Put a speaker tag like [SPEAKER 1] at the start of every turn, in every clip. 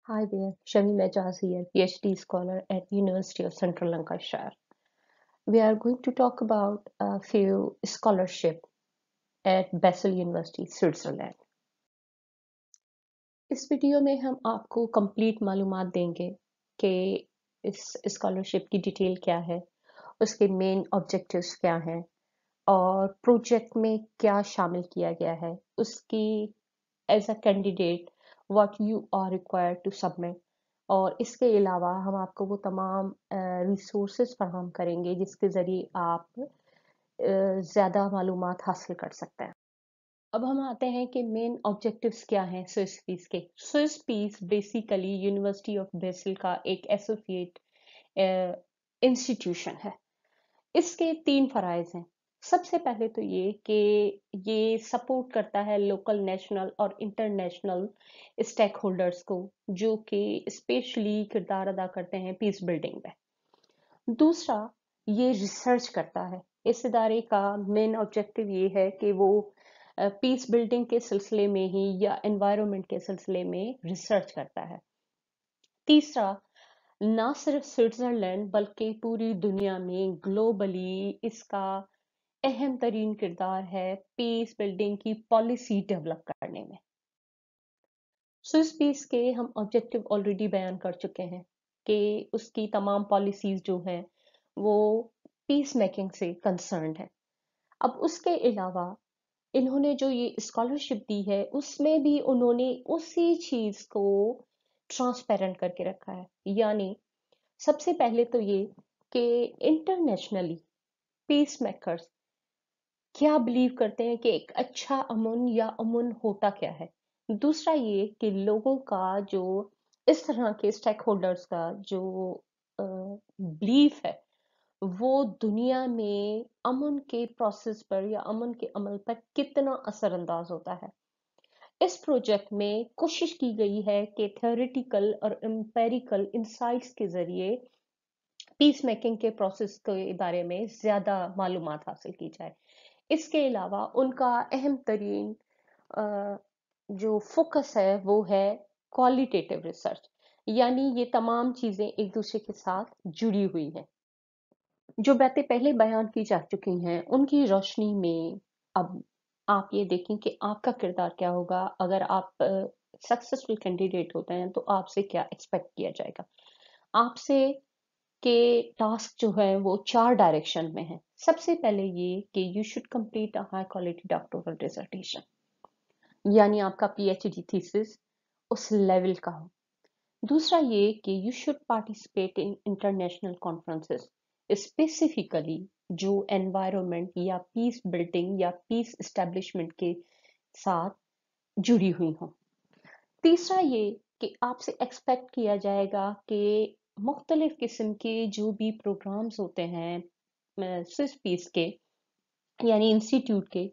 [SPEAKER 1] Hi there, Shamim Ejaz here, PhD scholar at University of Central Lancashire. We are going to talk about a few scholarship at Basel University, Switzerland. इस video में हम आपको complete मालूमात देंगे कि इस scholarship की detail क्या है, उसके मेन ऑब्जेक्टिव्स क्या हैं और प्रोजेक्ट में क्या शामिल किया गया है, उसकी as a candidate what you are required to submit और इसके अलावा हम आपको वो तमाम रिसोर्सेज फराहम करेंगे जिसके ज़रिए आप ज़्यादा मालूमात हासिल कर सकते हैं। अब हम आते हैं कि मेन ऑब्जेक्टिव्स क्या हैं स्विस पीस के। Swiss peace basically university of Basel का एक एसोसिएट इंस्टीट्यूशन है। इसके 3 फ़राइज़ हैं। सबसे पहले तो ये कि ये सपोर्ट करता है लोकल, नेशनल और इंटरनेशनल स्टेक होल्डर्स को, जो कि स्पेशली किरदार अदा करते हैं पीस बिल्डिंग में। दूसरा, ये रिसर्च करता है। इस इदारे का मेन ऑब्जेक्टिव ये है कि वो पीस बिल्डिंग के सिलसिले में ही या एनवायरनमेंट के सिलसिले में रिसर्च करता है। तीसरा, ना सिर्फ स्विट्जरलैंड बल्कि पूरी दुनिया में ग्लोबली इसका अहम तरीन किरदार है पीस बिल्डिंग की पॉलिसी डेवलप करने में। स्विस पीस के हम ऑब्जेक्टिव ऑलरेडी बयान कर चुके हैं कि उसकी तमाम पॉलिसीज जो हैं वो पीस मेकिंग से कंसर्न्ड है। अब उसके अलावा इन्होंने जो ये स्कॉलरशिप दी है उसमें भी उन्होंने उसी चीज को ट्रांसपेरेंट करके रखा है। यानी सबसे पहले तो ये कि इंटरनेशनली पीस मेकर्स क्या बिलीव करते हैं कि एक अच्छा अमन या अमन होता क्या है। दूसरा ये कि लोगों का जो इस तरह के स्टेक होल्डर्स का जो बिलीफ है वो दुनिया में अमन के प्रोसेस पर या अमन के अमल पर कितना असरअंदाज होता है। इस प्रोजेक्ट में कोशिश की गई है कि थ्योरेटिकल और एम्पेरिकल इंसाइट्स के जरिए पीस मेकिंग के प्रोसेस के बारे में ज्यादा मालूमात हासिल की जाए। इसके अलावा उनका अहम तरीन जो फोकस है वो है क्वालिटेटिव रिसर्च। यानी ये तमाम चीजें एक दूसरे के साथ जुड़ी हुई हैं। जो बातें पहले बयान की जा चुकी हैं उनकी रोशनी में अब आप ये देखें कि आपका किरदार क्या होगा। अगर आप सक्सेसफुल कैंडिडेट होते हैं तो आपसे क्या एक्सपेक्ट किया जाएगा। आपसे के टास्क जो है वो 4 डायरेक्शन में है। सबसे पहले ये कि you should complete a high quality doctoral dissertation, यानी आपका पीएचडी थीसिस उस लेवल का हो। दूसरा ये कि you should participate in international conferences specifically जो एनवायरनमेंट या पीस बिल्डिंग या पीस एस्टेब्लिशमेंट के साथ जुड़ी हुई हो। तीसरा ये कि आपसे एक्सपेक्ट किया जाएगा कि मुख्तलिफ किस्म के जो भी प्रोग्राम्स होते हैं स्विस पीस के यानी इंस्टीट्यूट के,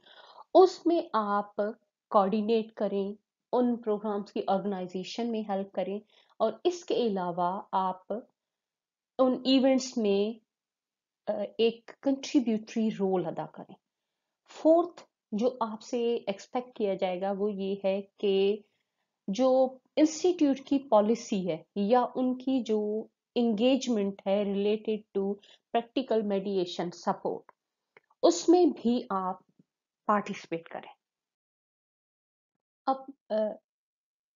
[SPEAKER 1] उसमें आप कोऑर्डिनेट करें, उन प्रोग्राम्स की ऑर्गेनाइजेशन में हेल्प करें और इसके अलावा आप उन इवेंट्स में एक कंट्रीब्यूटरी रोल अदा करें। फोर्थ जो आपसे एक्सपेक्ट किया जाएगा वो ये है कि जो इंस्टीट्यूट की पॉलिसी है या उनकी जो एंगेजमेंट है related to practical mediation support, उसमें भी आप पार्टिसिपेट करें। अब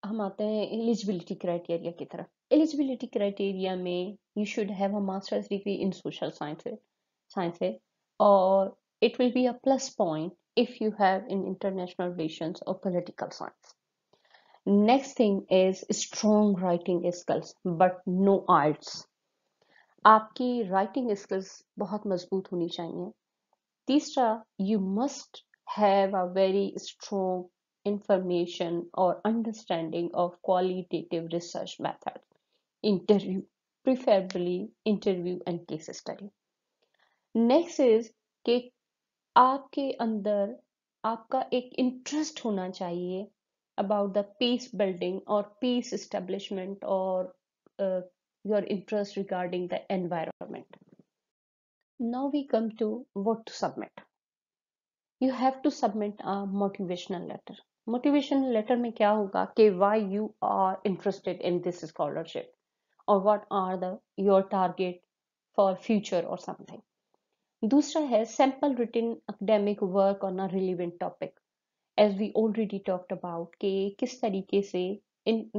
[SPEAKER 1] हम आते हैं एलिजिबिलिटी क्राइटेरिया की तरफ। एलिजिबिलिटी क्राइटेरिया में you should have a masters degree in social sciences और it will be a plus point if you have in international relations or political science. Next thing is strong writing skills but no IELTS. आपकी writing skills बहुत मजबूत होनी चाहिए। तीसरा, you must have a very strong information or understanding of qualitative research methods, interview, preferably interview and case study. Next is कि आपके अंदर आपका एक इंटरेस्ट होना चाहिए about the peace building or peace establishment or your interest regarding the environment. Now we come to what to submit. You have to submit a motivational letter. Motivation letter में क्या होगा कि why you are interested in this scholarship, और what are the your target for future और something. दूसरा है sample written academic work on a relevant topic, as we already talked about कि किस तरीके से इन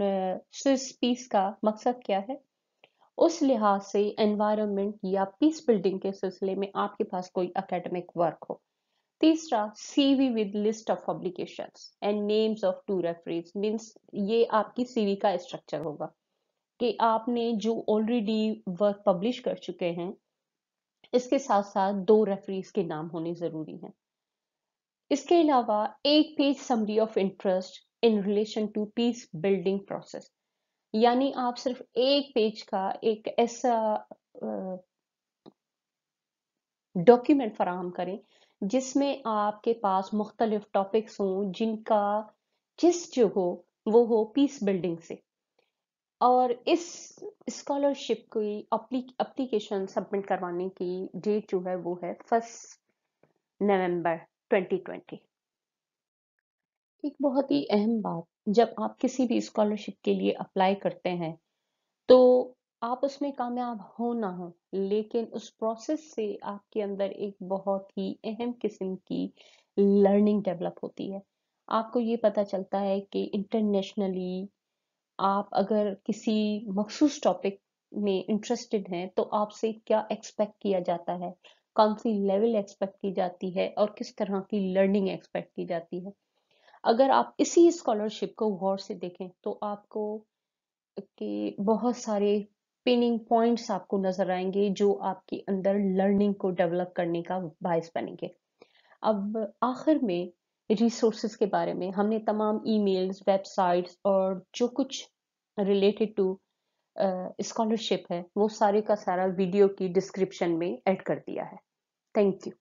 [SPEAKER 1] स्विस पीस का मकसद क्या है, उस लिहाज से एनवायरनमेंट या पीस बिल्डिंग के सिलसिले में आपके पास कोई एकेडमिक वर्क हो। तीसरा, CV with list of publications and names of two reference, मींस ये आपकी सीवी का स्ट्रक्चर होगा कि आपने जो ऑलरेडी वर्क पब्लिश कर चुके हैं, इसके साथ साथ 2 रेफरीज के नाम होने जरूरी हैं। इसके अलावा एक page summary of interest in relation to peace building process, यानी आप सिर्फ एक पेज का एक ऐसा डॉक्यूमेंट फराहम करें जिसमें आपके पास मुख्तलिफ टॉपिक्स हों जिनका जिस जो हो वो हो पीस बिल्डिंग से। और इस स्कॉलरशिप की एप्लीकेशन सबमिट करवाने की डेट जो है वो है 1 नवंबर 2020। एक बहुत ही अहम बात, जब आप किसी भी स्कॉलरशिप के लिए अप्लाई करते हैं तो आप उसमें कामयाब हो ना हो, लेकिन उस प्रोसेस से आपके अंदर एक बहुत ही अहम किस्म की लर्निंग डेवलप होती है। आपको ये पता चलता है कि इंटरनेशनली आप अगर किसी मखसूस टॉपिक में इंटरेस्टेड हैं तो आपसे क्या एक्सपेक्ट किया जाता है, कौन सी लेवल एक्सपेक्ट की जाती है और किस तरह की लर्निंग एक्सपेक्ट की जाती है। अगर आप इसी स्कॉलरशिप को गौर से देखें तो आपको कि बहुत सारे पिनिंग पॉइंट्स आपको नजर आएंगे जो आपके अंदर लर्निंग को डेवलप करने का बायस बनेंगे। अब आखिर में रिसोर्सेज के बारे में हमने तमाम ईमेल्स, वेबसाइट्स और जो कुछ रिलेटेड टू स्कॉलरशिप है वो सारे का सारा वीडियो की डिस्क्रिप्शन में ऐड कर दिया है। Thank you.